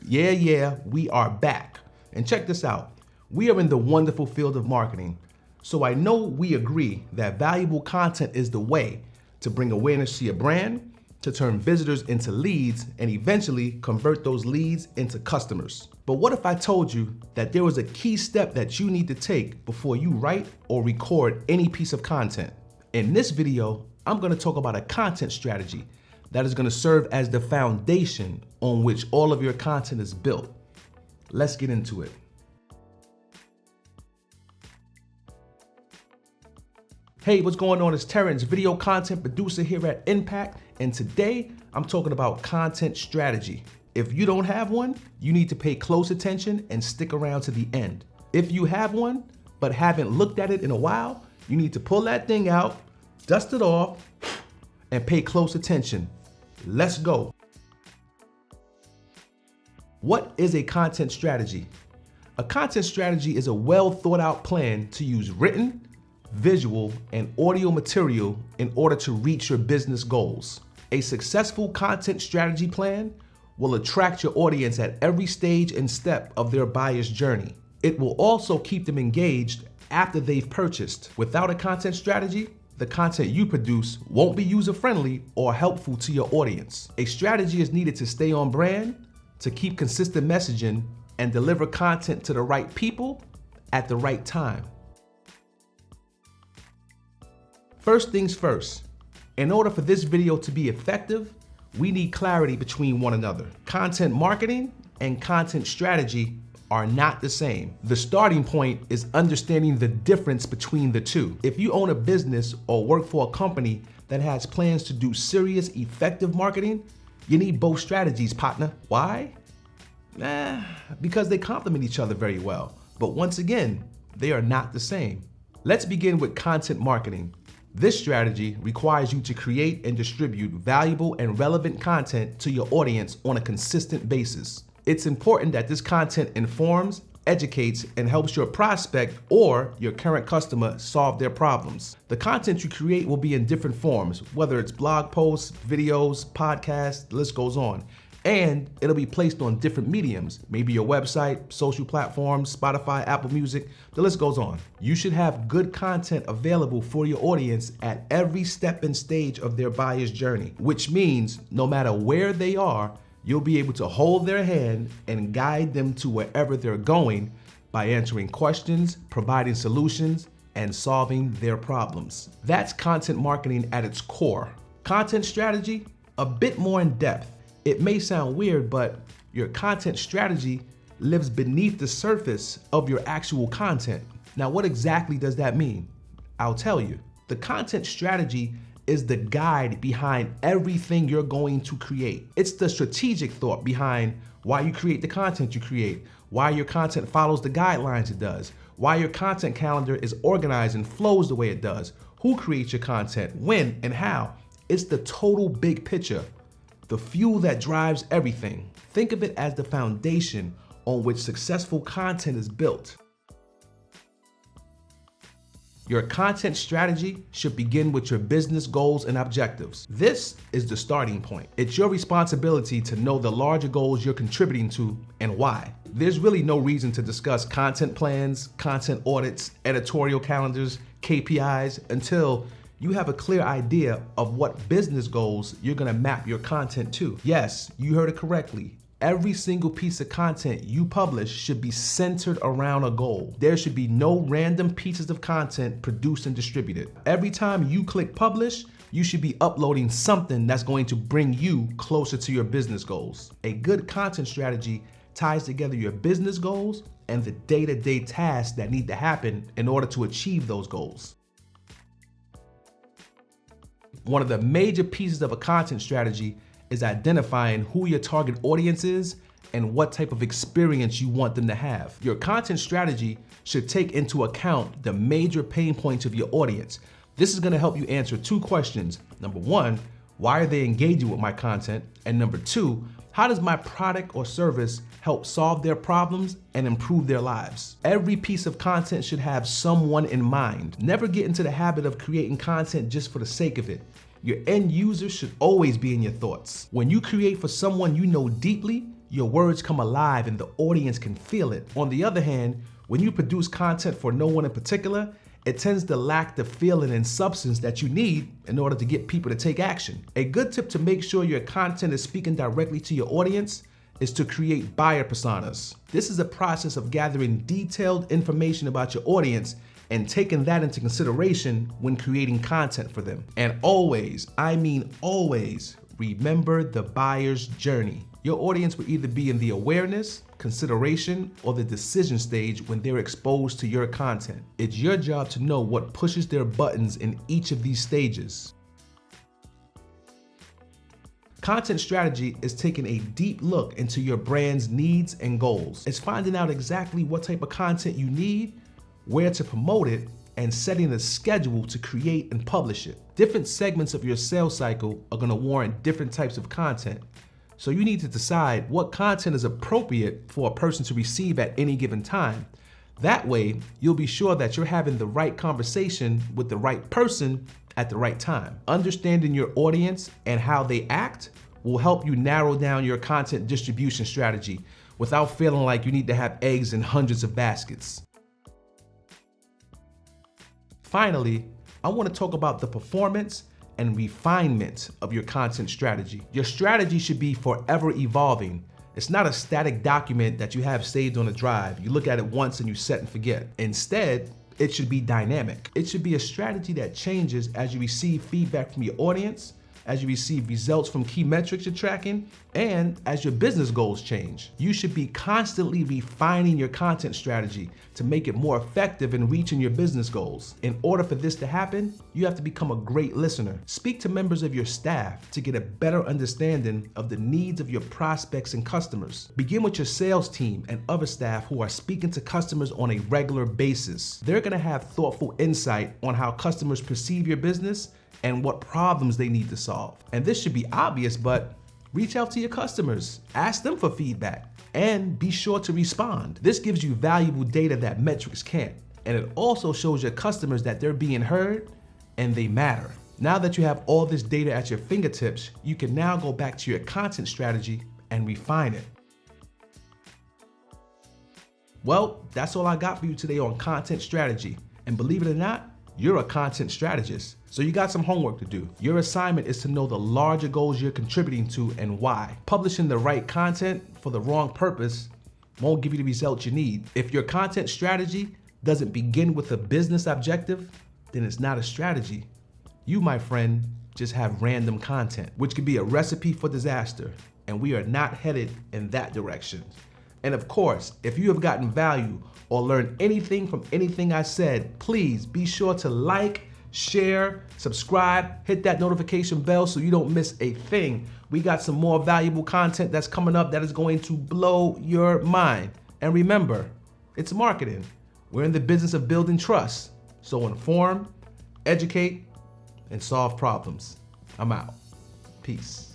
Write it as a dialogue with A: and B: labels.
A: Yeah, we are back. And check this out. We are in the wonderful field of marketing. So I know we agree that valuable content is the way to bring awareness to your brand, to turn visitors into leads, and eventually convert those leads into customers. But what if I told you that there was a key step that you need to take before you write or record any piece of content? In this video, I'm gonna talk about a content strategy that is gonna serve as the foundation on which all of your content is built. Let's get into it. Hey, what's going on? It's Terrence, video content producer here at Impact, and today I'm talking about content strategy. If you don't have one, you need to pay close attention and stick around to the end. If you have one, but haven't looked at it in a while, you need to pull that thing out, dust it off, and pay close attention. Let's go. What is a content strategy? A content strategy is a well thought out plan to use written, visual, and audio material in order to reach your business goals. A successful content strategy plan will attract your audience at every stage and step of their buyer's journey. It will also keep them engaged after they've purchased. Without a content strategy, the content you produce won't be user-friendly or helpful to your audience. A strategy is needed to stay on brand, to keep consistent messaging, and deliver content to the right people at the right time. First things first, in order for this video to be effective, we need clarity between one another. Content marketing and content strategy are not the same. The starting point is understanding the difference between the two. If you own a business or work for a company that has plans to do serious, effective marketing, you need both strategies, partner. Why? Because they complement each other very well. But once again, they are not the same. Let's begin with content marketing. This strategy requires you to create and distribute valuable and relevant content to your audience on a consistent basis. It's important that this content informs, educates, and helps your prospect or your current customer solve their problems. The content you create will be in different forms, whether it's blog posts, videos, podcasts, the list goes on. And it'll be placed on different mediums, maybe your website, social platforms, Spotify, Apple Music, the list goes on. You should have good content available for your audience at every step and stage of their buyer's journey, which means no matter where they are, you'll be able to hold their hand and guide them to wherever they're going by answering questions, providing solutions, and solving their problems. That's content marketing at its core. Content strategy, a bit more in depth. It may sound weird, but your content strategy lives beneath the surface of your actual content. Now, what exactly does that mean? I'll tell you. The content strategy is the guide behind everything you're going to create. It's the strategic thought behind why you create the content you create, why your content follows the guidelines it does, why your content calendar is organized and flows the way it does, who creates your content, when, and how. It's the total big picture. The fuel that drives everything. Think of it as the foundation on which successful content is built. Your content strategy should begin with your business goals and objectives. This is the starting point. It's your responsibility to know the larger goals you're contributing to and why. There's really no reason to discuss content plans, content audits, editorial calendars, KPIs until you have a clear idea of what business goals you're gonna map your content to. Yes, you heard it correctly. Every single piece of content you publish should be centered around a goal. There should be no random pieces of content produced and distributed. Every time you click publish, you should be uploading something that's going to bring you closer to your business goals. A good content strategy ties together your business goals and the day-to-day tasks that need to happen in order to achieve those goals. One of the major pieces of a content strategy is identifying who your target audience is and what type of experience you want them to have. Your content strategy should take into account the major pain points of your audience. This is gonna help you answer two questions. Number one, why are they engaging with my content? And number two, how does my product or service help solve their problems and improve their lives? Every piece of content should have someone in mind. Never get into the habit of creating content just for the sake of it. Your end user should always be in your thoughts. When you create for someone you know deeply, your words come alive and the audience can feel it. On the other hand, when you produce content for no one in particular, it tends to lack the feeling and substance that you need in order to get people to take action. A good tip to make sure your content is speaking directly to your audience is to create buyer personas. This is a process of gathering detailed information about your audience and taking that into consideration when creating content for them. And always, I mean always, remember the buyer's journey. Your audience will either be in the awareness, consideration, or the decision stage when they're exposed to your content. It's your job to know what pushes their buttons in each of these stages. Content strategy is taking a deep look into your brand's needs and goals. It's finding out exactly what type of content you need, where to promote it, and setting a schedule to create and publish it. Different segments of your sales cycle are going to warrant different types of content. So you need to decide what content is appropriate for a person to receive at any given time. That way, you'll be sure that you're having the right conversation with the right person at the right time. Understanding your audience and how they act will help you narrow down your content distribution strategy without feeling like you need to have eggs in hundreds of baskets. Finally, I want to talk about the performance and refinement of your content strategy. Your strategy should be forever evolving. It's not a static document that you have saved on a drive. You look at it once and you set and forget. Instead, it should be dynamic. It should be a strategy that changes as you receive feedback from your audience, as you receive results from key metrics you're tracking, and as your business goals change. You should be constantly refining your content strategy to make it more effective in reaching your business goals. In order for this to happen, you have to become a great listener. Speak to members of your staff to get a better understanding of the needs of your prospects and customers. Begin with your sales team and other staff who are speaking to customers on a regular basis. They're gonna have thoughtful insight on how customers perceive your business and what problems they need to solve. And this should be obvious, but reach out to your customers, ask them for feedback, and be sure to respond. This gives you valuable data that metrics can't. And it also shows your customers that they're being heard and they matter. Now that you have all this data at your fingertips, you can now go back to your content strategy and refine it. Well, that's all I got for you today on content strategy. And believe it or not, you're a content strategist, so you got some homework to do. Your assignment is to know the larger goals you're contributing to and why. Publishing the right content for the wrong purpose won't give you the results you need. If your content strategy doesn't begin with a business objective, then it's not a strategy. You, my friend, just have random content, which could be a recipe for disaster, and we are not headed in that direction. And of course, if you have gotten value or learned anything from anything I said, please be sure to like, share, subscribe, hit that notification bell so you don't miss a thing. We got some more valuable content that's coming up that is going to blow your mind. And remember, it's marketing. We're in the business of building trust. So inform, educate, and solve problems. I'm out. Peace.